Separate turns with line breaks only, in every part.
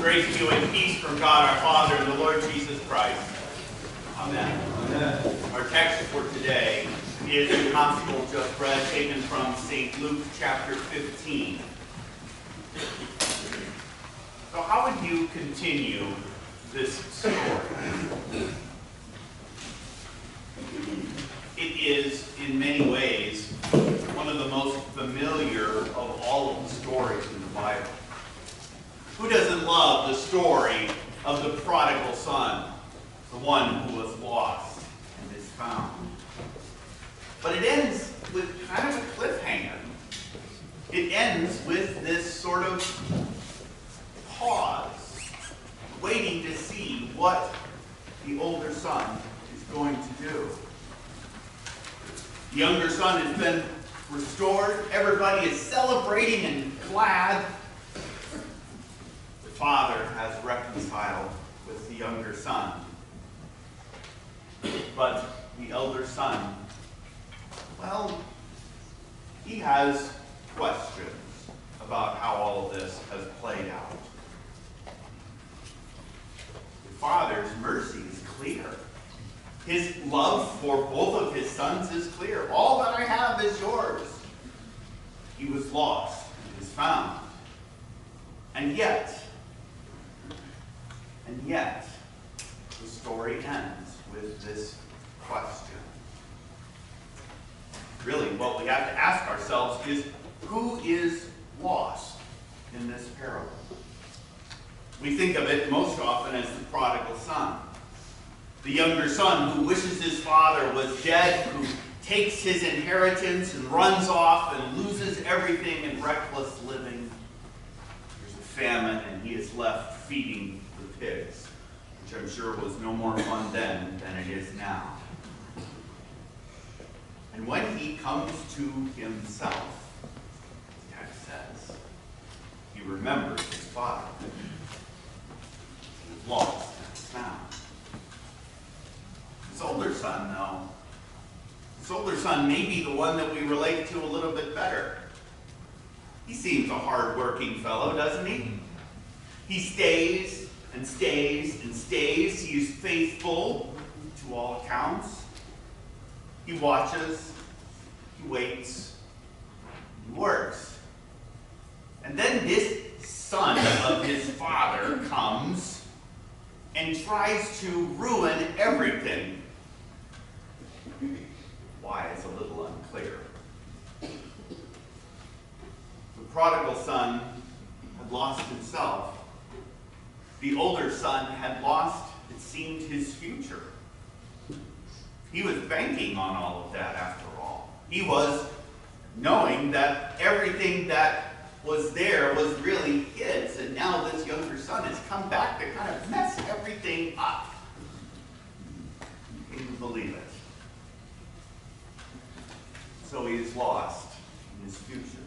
Grace to you and peace from God our Father and the Lord Jesus Christ. Amen. Amen. Our text for today is the Gospel just read, taken from St. Luke chapter 15. So how would you continue this story? It is, in many ways, one of the most familiar of all of the stories in the Bible. Who doesn't love the story of the prodigal son, the one who was lost and is found? But it ends with kind of a cliffhanger. It ends with this sort of pause, waiting to see what the older son is going to do. The younger son has been restored. Everybody is celebrating and glad. The father has reconciled with the younger son. But the elder son, well, he has questions about how all of this has played out. The father's mercy is clear. His love for both of his sons is clear. All that I have is yours. He was lost and is found. And yet, the story ends with this question. Really, what we have to ask ourselves is, who is lost in this parable? We think of it most often as the prodigal son. The younger son who wishes his father was dead, who takes his inheritance and runs off and loses everything in reckless living. There's a famine and he is left feeding the pigs, which I'm sure was no more fun then than it is now. And when he comes to himself, the text says, he remembers his father. He was lost and is found. His older son, though, his older son may be the one that we relate to a little bit better. He seems a hard-working fellow, doesn't he? He stays and stays and stays. He is faithful to all accounts. He watches, he waits, he works. And then this son of his father comes and tries to ruin everything. Why is a little unclear. The prodigal son had lost himself. The older son had lost, it seemed, his future. He was banking on all of that after all. He was knowing that everything that was there was really his, and now this younger son has come back to kind of mess everything up. He couldn't believe it. So he is lost in his future.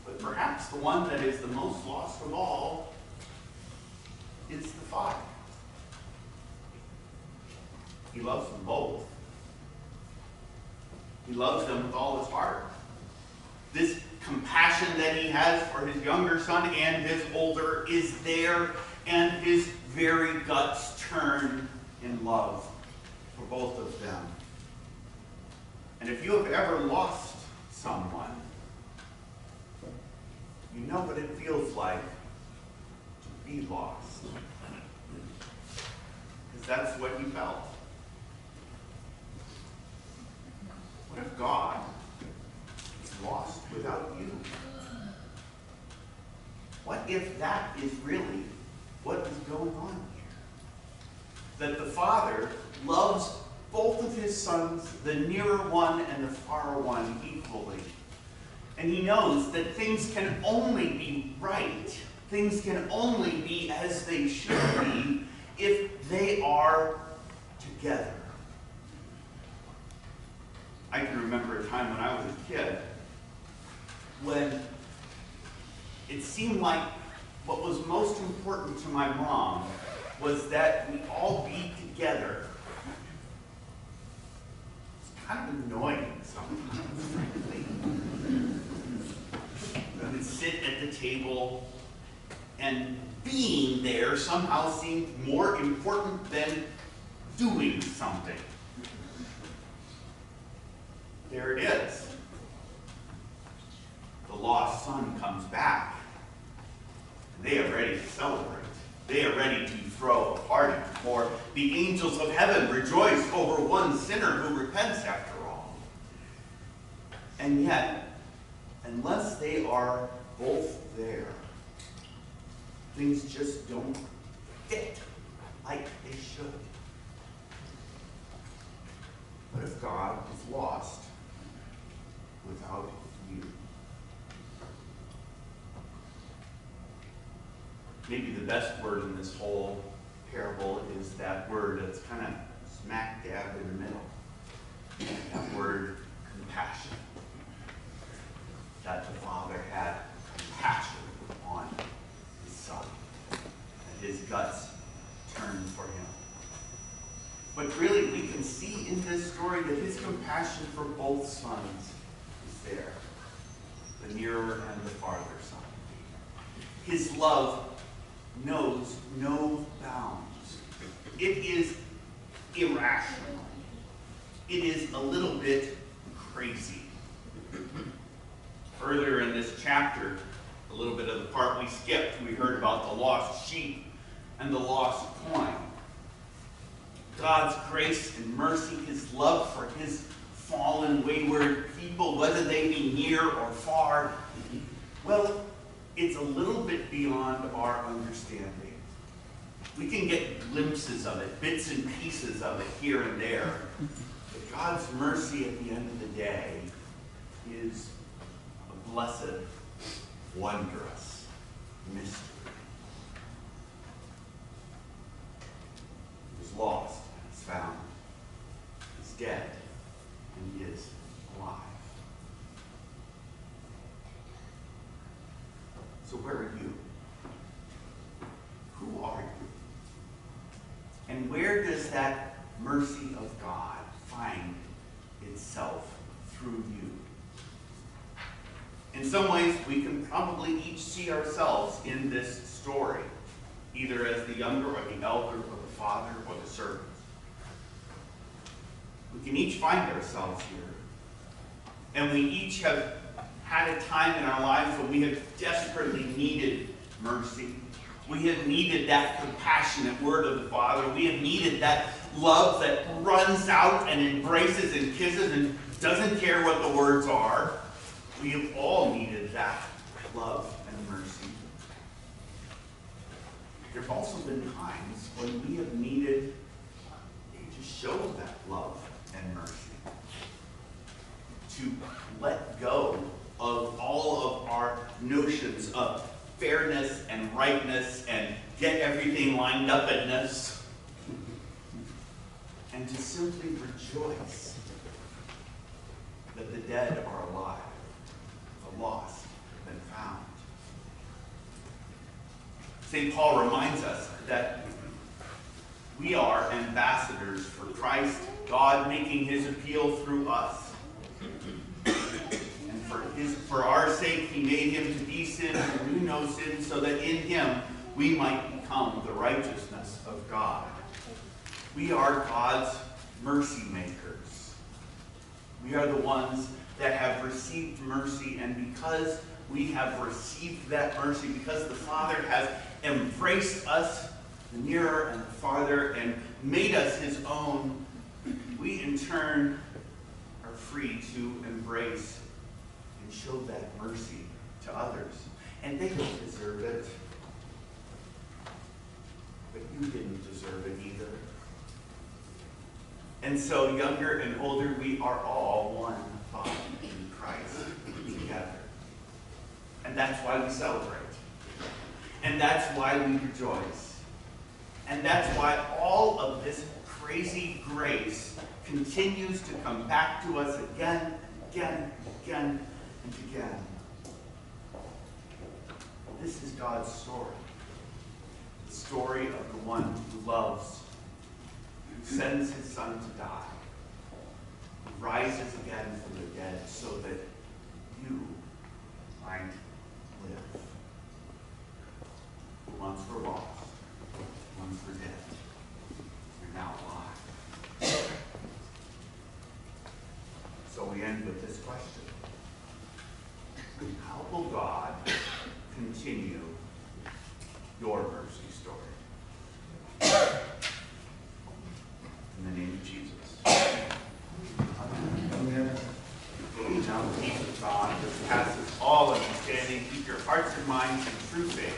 But perhaps the one that is the most lost of all is the father. He loves them both. He loves them with all his heart. This compassion that he has for his younger son and his older is there, and his very guts turn in love for both of them. And if you have ever lost someone, you know what it feels like to be lost. Because that's what he felt. What if God is lost without you? What if that is really what is going on here? That the Father loves both of his sons, the nearer one and the far one, equally. And he knows that things can only be right, things can only be as they should be, if they are together. I can remember a time when I was a kid when it seemed like what was most important to my mom was that we all be together. It's kind of annoying sometimes, frankly. I would sit table, and being there somehow seemed more important than doing something. There it is. The lost son comes back. They are ready to celebrate. They are ready to throw a party, for the angels of heaven rejoice over one sinner who repents after all. And yet, unless they are both there, things just don't fit like they should. What if God is lost without you? Maybe the best word in this whole parable is that word that's kind of smack dab in the middle. That word, compassion. That the Father had compassion on his Son. And his guts turned for him. But really, we can see in this story that his compassion for both sons is there. The nearer and the farther son. His love knows no bounds. It is irrational. It is a little bit crazy. Earlier in this chapter, a little bit of the part we skipped, we heard about the lost sheep and the lost coin. God's grace and mercy, his love for his fallen, wayward people, whether they be near or far, well, it's a little bit beyond our understanding. We can get glimpses of it, bits and pieces of it here and there. But God's mercy at the end of the day is a blessed, wondrous mystery. He was lost and is found. He's dead and he is alive. So where are you? Who are you? And where does that mercy of God find itself through you? In some ways, we can probably each see ourselves in this story, either as the younger or the elder or the father or the servant. We can each find ourselves here. And we each have had a time in our lives when we have desperately needed mercy. We have needed that compassionate word of the Father. We have needed that love that runs out and embraces and kisses and doesn't care what the words are. We have all needed that love and mercy. There have also been times when we have needed to show that love and mercy. To let go of all of our notions of fairness and rightness and get everything lined up-ness, and to simply rejoice that the dead are alive, the lost have been found. St. Paul reminds us that we are ambassadors for Christ, God making his appeal through us. For our sake, he made him to be sin who knew no sin, so that in him we might become the righteousness of God. We are God's mercy makers. We are the ones that have received mercy, and because we have received that mercy, because the Father has embraced us, the nearer and the farther, and made us his own, we in turn are free to embrace and show that mercy to others. And they don't deserve it. But you didn't deserve it either. And so, younger and older, we are all one body in Christ together. And that's why we celebrate. And that's why we rejoice. And that's why all of this crazy grace continues to come back to us again, again, again, and again. This is God's story. The story of the one who loves, who sends his Son to die, who rises again from the dead so that you might live. once were lost, once were dead, are now alive. So we end with this question. How will God continue your mercy story? In the name of Jesus. Amen. Now the peace of God, which passes all understanding, keep your hearts and minds in true faith